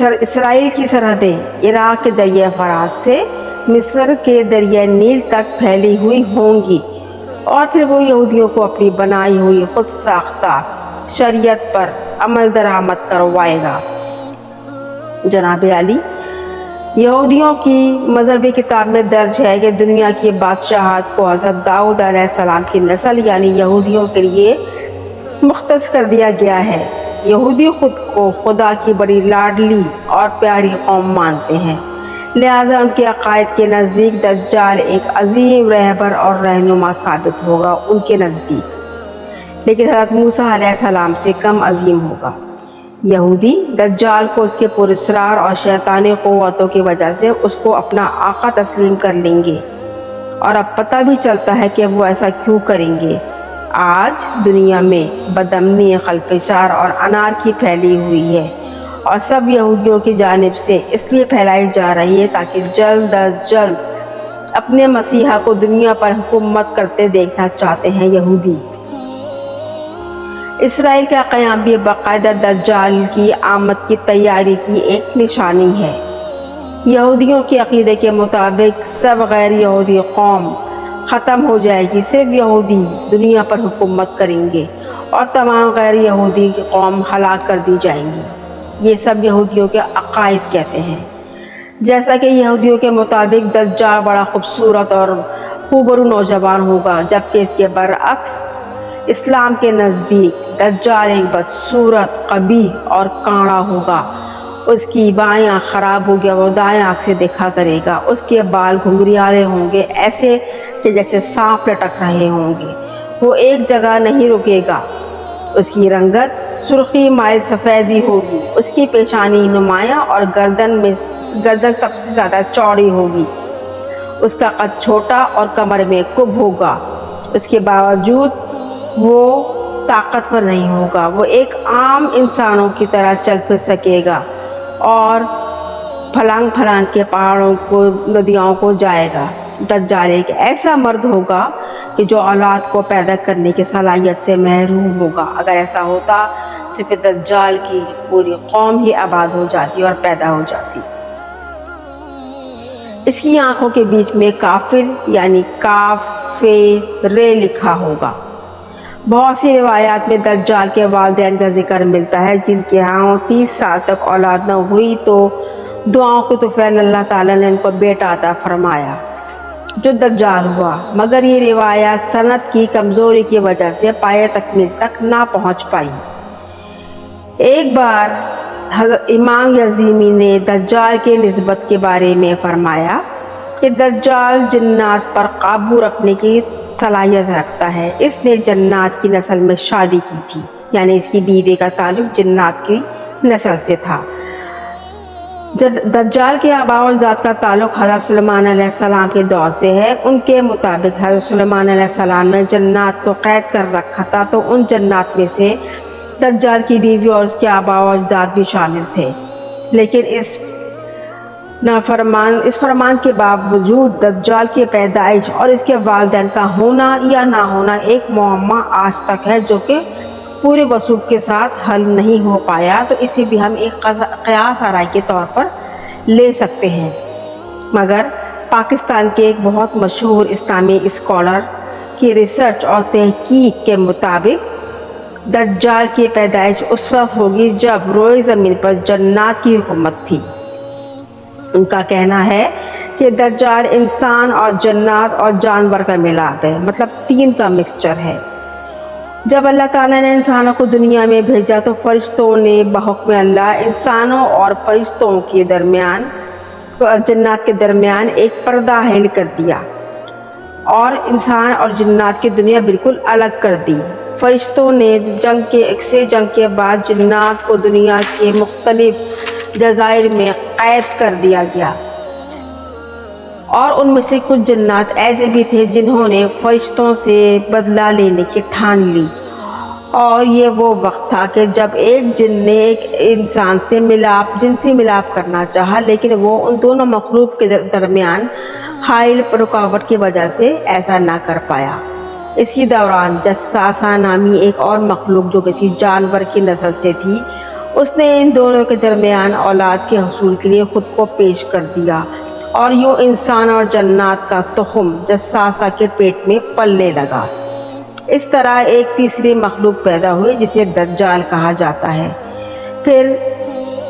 اسرائیل کی سرحدیں عراق کے دریائے فرات سے مصر کے دریائے نیل تک پھیلی ہوئی ہوں گی، اور پھر وہ یہودیوں کو اپنی بنائی ہوئی خود ساختہ شریعت پر عمل درآمد کروائے گا۔ جناب عالی، یہودیوں کی مذہبی کتاب میں درج ہے کہ دنیا کی بادشاہت کو حضرت داؤد علیہ السلام کی نسل یعنی یہودیوں کے لیے مختص کر دیا گیا ہے۔ یہودی خود کو خدا کی بڑی لاڈلی اور پیاری قوم مانتے ہیں، لہٰذا ان کے عقائد کے نزدیک دجال ایک عظیم رہبر اور رہنما ثابت ہوگا ان کے نزدیک، لیکن حضرت موسیٰ علیہ السلام سے کم عظیم ہوگا۔ یہودی دجال کو اس کے پراسرار اور شیطانی قوتوں کی وجہ سے اس کو اپنا آقا تسلیم کر لیں گے، اور اب پتہ بھی چلتا ہے کہ وہ ایسا کیوں کریں گے۔ آج دنیا میں بدامنی، خلفشار اور انارکی پھیلی ہوئی ہے، اور سب یہودیوں کی جانب سے اس لیے پھیلائی جا رہی ہے تاکہ جلد از جلد اپنے مسیحا کو دنیا پر حکومت کرتے دیکھنا چاہتے ہیں۔ یہودی اسرائیل کا قیام بھی باقاعدہ دجال کی آمد کی تیاری کی ایک نشانی ہے۔ یہودیوں کے عقیدے کے مطابق سب غیر یہودی قوم ختم ہو جائے گی، صرف یہودی دنیا پر حکومت کریں گے اور تمام غیر یہودی قوم ہلاک کر دی جائیں گی۔ یہ سب یہودیوں کے عقائد کہتے ہیں۔ جیسا کہ یہودیوں کے مطابق دجال بڑا خوبصورت اور خوبرو نوجوان ہوگا، جبکہ اس کے برعکس اسلام کے نزدیک دجال ایک بدصورت، قبیح اور کانڑا ہوگا۔ اس کی بائیں آنکھ خراب ہوگی، وہ دائیں آنکھ سے دیکھا کرے گا۔ اس کے بال گھنگریالے ہوں گے، ایسے کہ جیسے سانپ لٹک رہے ہوں گے۔ وہ ایک جگہ نہیں رکے گا۔ اس کی رنگت سرخی مائل سفیدی ہوگی۔ اس کی پیشانی نمایاں اور گردن سب سے زیادہ چوڑی ہوگی۔ اس کا قد چھوٹا اور کمر میں کب ہوگا۔ اس کے باوجود وہ طاقتور نہیں ہوگا۔ وہ ایک عام انسانوں کی طرح چل پھر سکے گا اور پھلانگ پھلانگ کے پہاڑوں کو، ندیوں کو جائے گا۔ دجال ایک ایسا مرد ہوگا کہ جو اولاد کو پیدا کرنے کی صلاحیت سے محروم ہوگا۔ اگر ایسا ہوتا تو پھر دجال کی پوری قوم ہی آباد ہو جاتی اور پیدا ہو جاتی۔ اس کی آنکھوں کے بیچ میں کافر یعنی کاف فے رے لکھا ہوگا۔ بہت سی روایات میں دجال کے والدین کا ذکر ملتا ہے، جن کے ہاں 30 سال تک اولاد نہ ہوئی تو دعاؤں کے طفیل اللہ تعالیٰ نے ان کو بیٹا عطا فرمایا جو دجال ہوا، مگر یہ روایات سند کی کمزوری کی وجہ سے پایہ تکمیل تک نہ پہنچ پائی۔ ایک بار حضرت امام یزیمی نے دجال کے نسبت کے بارے میں فرمایا کہ دجال جنات پر قابو رکھنے کی صلاحیت رکھتا ہے۔ اس نے جنات کی نسل میں شادی کی تھی، یعنی اس کی بیوی کا تعلق جنات کی نسل سے تھا۔ دجال کے آباء و اجداد کا تعلق حضرت سلیمان علیہ السلام کے دور سے ہے۔ ان کے مطابق حضرت سلیمان علیہ السلام نے جنات کو قید کر رکھا تھا، تو ان جنات میں سے دجال کی بیوی اور اس کے آباء و اجداد بھی شامل تھے، لیکن اس فرمان کے باوجود دجال کی پیدائش اور اس کے والدین کا ہونا یا نہ ہونا ایک معمہ آج تک ہے جو کہ پورے وثوق کے ساتھ حل نہیں ہو پایا، تو اسے بھی ہم ایک قیاس آرائی کے طور پر لے سکتے ہیں۔ مگر پاکستان کے ایک بہت مشہور اسلامی اسکالر کی ریسرچ اور تحقیق کے مطابق دجال کی پیدائش اس وقت ہوگی جب روئے زمین پر جنات کی حکومت تھی۔ ان کا کہنا ہے کہ دجال انسان اور جنات اور جانور کا ملاپ ہے، مطلب 3 کا مکسچر ہے۔ جب اللہ تعالیٰ نے انسانوں کو دنیا میں بھیجا تو فرشتوں نے بحکم اللہ انسانوں اور فرشتوں کے درمیان اور جنات کے درمیان ایک پردہ حائل کر دیا اور انسان اور جنات کی دنیا بالکل الگ کر دی۔ فرشتوں نے جنگ کے بعد جنات کو دنیا کے مختلف جزائر میں قید کر دیا گیا، اور ان میں سے کچھ جنات ایسے بھی تھے جنہوں نے فرشتوں سے بدلہ لینے کی ٹھان لی، اور یہ وہ وقت تھا کہ جب ایک جن نے ایک انسان سے جنسی ملاپ کرنا چاہا، لیکن وہ ان دونوں مخلوق کے درمیان حائل رکاوٹ کی وجہ سے ایسا نہ کر پایا۔ اسی دوران جساسہ نامی ایک اور مخلوق جو کسی جانور کی نسل سے تھی، اس نے ان دونوں کے درمیان اولاد کے حصول کے لیے خود کو پیش کر دیا، اور یوں انسان اور جنات کا تخم جساسہ کے پیٹ میں پلنے لگا۔ اس طرح ایک تیسری مخلوق پیدا ہوئی جسے دجال کہا جاتا ہے۔ پھر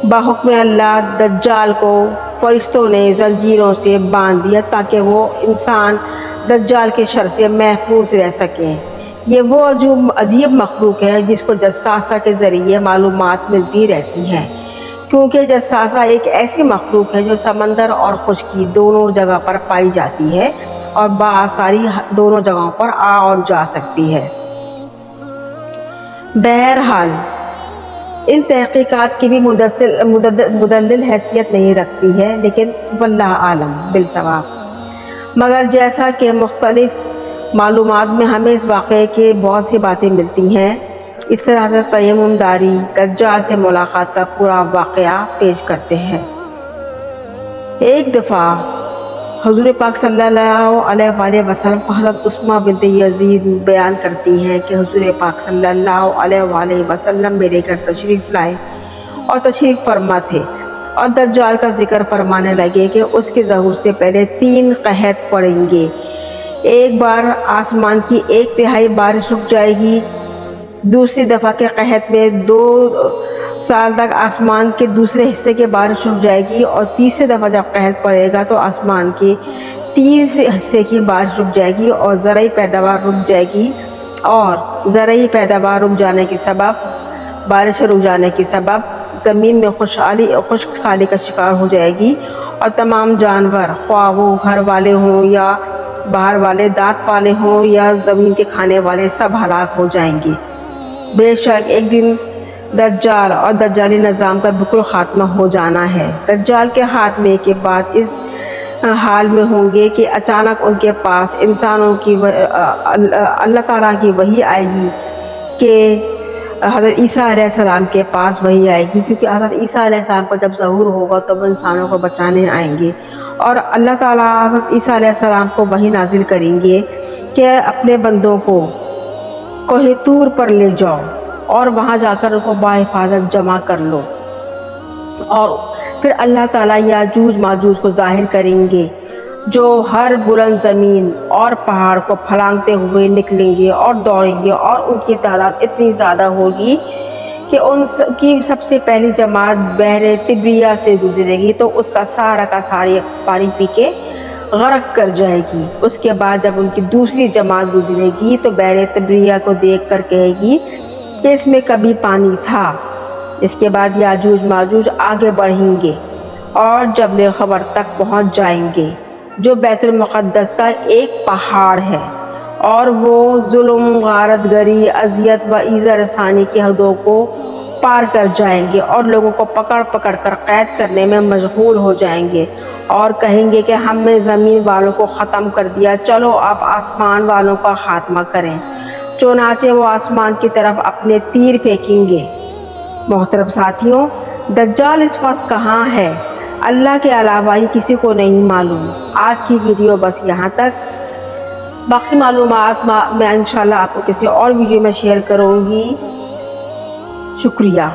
بحکم اللہ دجال کو فرشتوں نے زنجیروں سے باندھ دیا تاکہ وہ انسان دجال کے شر سے محفوظ رہ سکیں۔ یہ وہ عجیب مخلوق ہے جس کو جساسہ کے ذریعے معلومات ملتی رہتی ہیں، کیونکہ جساسہ ایک ایسی مخلوق ہے جو سمندر اور خشکی دونوں جگہ پر پائی جاتی ہے اور بآسانی دونوں جگہوں پر آ اور جا سکتی ہے۔ بہرحال ان تحقیقات کی بھی مدلل حیثیت نہیں رکھتی ہے، لیکن واللہ عالم بالصواب۔ مگر جیسا کہ مختلف معلومات میں ہمیں اس واقعے کی بہت سی باتیں ملتی ہیں، اس طرح حضرت تیمم داری دجال سے ملاقات کا پورا واقعہ پیش کرتے ہیں۔ ایک دفعہ حضور پاک صلی اللہ علیہ وآلہ وسلم حضرت اسمہ بنت یزید بیان کرتی ہیں کہ حضور پاک صلی اللہ علیہ وآلہ وسلم میرے گھر تشریف لائے اور تشریف فرما تھے، اور دجال کا ذکر فرمانے لگے کہ اس کے ظہور سے پہلے 3 قحط پڑیں گے۔ ایک بار آسمان کی 1/3 بارش رک جائے گی، دوسری دفعہ کے قحط میں 2 سال تک آسمان کے دوسرے حصے کی بارش رک جائے گی، اور تیسری دفعہ جب قحط پڑے گا تو آسمان کے تیسرے حصے کی بارش رک جائے گی اور زرعی پیداوار رک جائے گی، اور زرعی پیداوار رک جانے کے سبب، بارش رک جانے کے سبب زمین میں خشک سالی کا شکار ہو جائے گی، اور تمام جانور خواہ وہ گھر والے ہوں یا باہر والے، دانت والے ہوں یا زمین کے کھانے والے، سب ہلاک ہو جائیں گے۔ بے شک ایک دن دجال اور دجالی نظام کا بالکل خاتمہ ہو جانا ہے۔ دجال کے خاتمے کے بعد اس حال میں ہوں گے کہ اچانک ان کے پاس انسانوں کی اللہ تعالیٰ کی وحی آئے گی کہ حضرت عیسیٰ علیہ السلام کے پاس وحی آئے گی، کیونکہ حضرت عیسیٰ علیہ السلام کو جب ظہور ہوگا تو وہ انسانوں کو بچانے آئیں گے، اور اللہ تعالیٰ حضرت عیسیٰ علیہ السلام کو وحی نازل کریں گے کہ اپنے بندوں کو کوہ طور پر لے جاؤ اور وہاں جا کر ان کو بحفاظت جمع کر لو، اور پھر اللہ تعالیٰ یاجوج ماجوج کو ظاہر کریں گے جو ہر بلند زمین اور پہاڑ کو پھلانگتے ہوئے نکلیں گے اور دوڑیں گے، اور ان کی تعداد اتنی زیادہ ہوگی کہ ان کی سب سے پہلی جماعت بحر طبریہ سے گزرے گی تو اس کا سارا پانی پی کے غرق کر جائے گی۔ اس کے بعد جب ان کی دوسری جماعت گزرے گی تو بحر طبریہ کو دیکھ کر کہے گی کہ اس میں کبھی پانی تھا۔ اس کے بعد یاجوج ماجوج آگے بڑھیں گے اور جبل خبر تک پہنچ جائیں گے، جو بیت المقدس کا ایک پہاڑ ہے، اور وہ ظلم، غارت گری، اذیت و ایذا رسانی کی حدوں کو پار کر جائیں گے اور لوگوں کو پکڑ پکڑ کر قید کرنے میں مشغول ہو جائیں گے، اور کہیں گے کہ ہم نے زمین والوں کو ختم کر دیا، چلو اب آسمان والوں کا خاتمہ کریں۔ چنانچہ وہ آسمان کی طرف اپنے تیر پھینکیں گے۔ محترم ساتھیوں، دجال اس وقت کہاں ہے، اللہ کے علاوہ ہی کسی کو نہیں معلوم۔ آج کی ویڈیو بس یہاں تک، باقی معلومات میں انشاءاللہ آپ کو کسی اور ویڈیو میں شیئر کروں گی۔ شکریہ۔